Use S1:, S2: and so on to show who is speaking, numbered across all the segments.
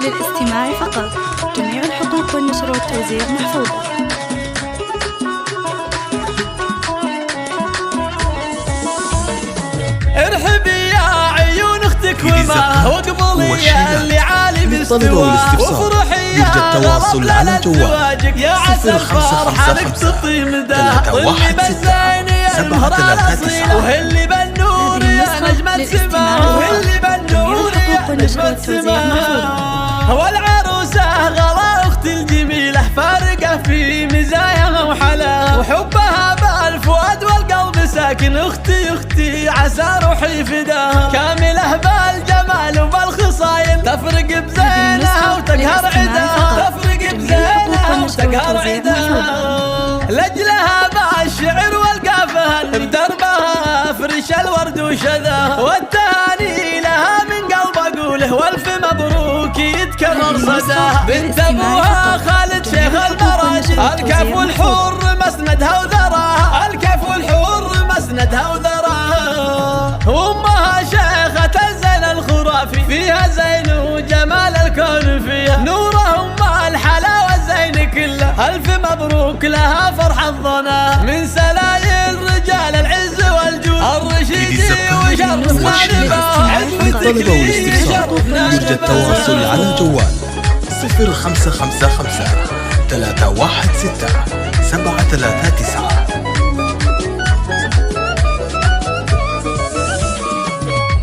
S1: للاستماع فقط. جميع الحقوق والنشر والتوزيع محفوظة.
S2: ارحبي يا عيون اختك وما واقبلي اللي عالي باستواء وافرحي يا التواصل على جوال يا عسى الفرحة لك تطي مدى ظلي بالزين يا المهرة الأصيلة وهلي بالنور يا نجمة السماء وهلي بالنور يا نجمة السماء والعروسة غلا اختي الجميلة فارقة في مزاياها وحلاها وحبها بالفؤاد والقلب ساكن اختي عسى روحي فداها كاملة بالجمال وبالخصايل تفرق بزينها وتقهر عداها تفرق بزينها وتقهر عداها لجلها بالشعر والقافها بدربها فرش الورد وشذاها والتهاني لها من قلب اقوله والف مبروك يتكرر صداها بنت ابوها خالد شيخ المراشد الكف والحر مسندها وذراها الكف والحر مسندها وذراها وامها شيخة الزين الخرافي فيها زين وجمال الكون فيها نوره ام الحلاوة الزين كله الف مبروك لها فرح الظنا من سلايل رجال العز والجود الرشيدي وشرفنا نباه عزوتك لي شرفنا
S3: يرجى التواصل على جوال 0555 316 739.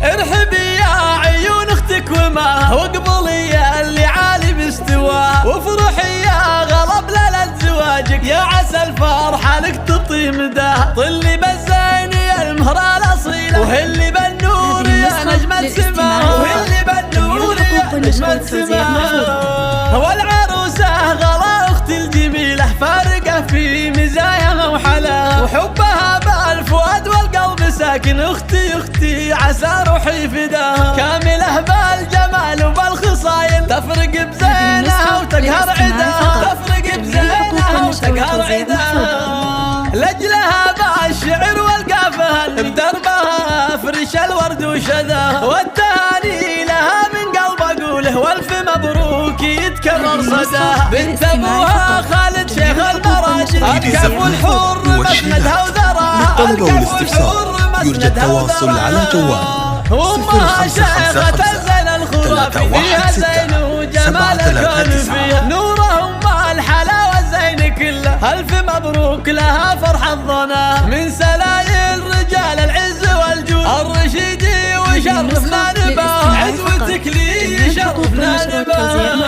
S2: ارحبي يا عيون اختك وما واقبلي اللي عالي باستواء وافرحي يا غلب ليلة زواجك يا عسى الفرحة لك تطي مداها طلي بالزين يا المهرة الأصيلة وهلي بالنور يا نجمة السماء وهلي بالنور يا نجمة السماء والعروسة غلا اختي الجميلة فارقة في مزاياها وحلاها وحبها بالفؤاد والقلب ساكن اختي عسى روحي فداها كاملة بالجمال وبالخصايل تفرق بزينها وتقهر عداها تفرق بزينها وتقهر عداها لجلها بالشعر والقافها بدربها فرش الورد وشذاها والتهاني لها من قلب اقوله والف مبروك يتكرر صداها بنت ابوها خالد شيخ المراشد الكف والحر مسندها وذراها
S3: للطلب والاستفسار يرجى التواصل على جوال
S2: وامها شيخة الزين الخرافي فيها زين وجمال الكون فيها نوره ام الحلاوة الزين كله الف مبروك لها فرح الظنا من سلايل رجال العز والجود الرشيدي وشرفنا نباه عزوتك لي شرفنا نباه.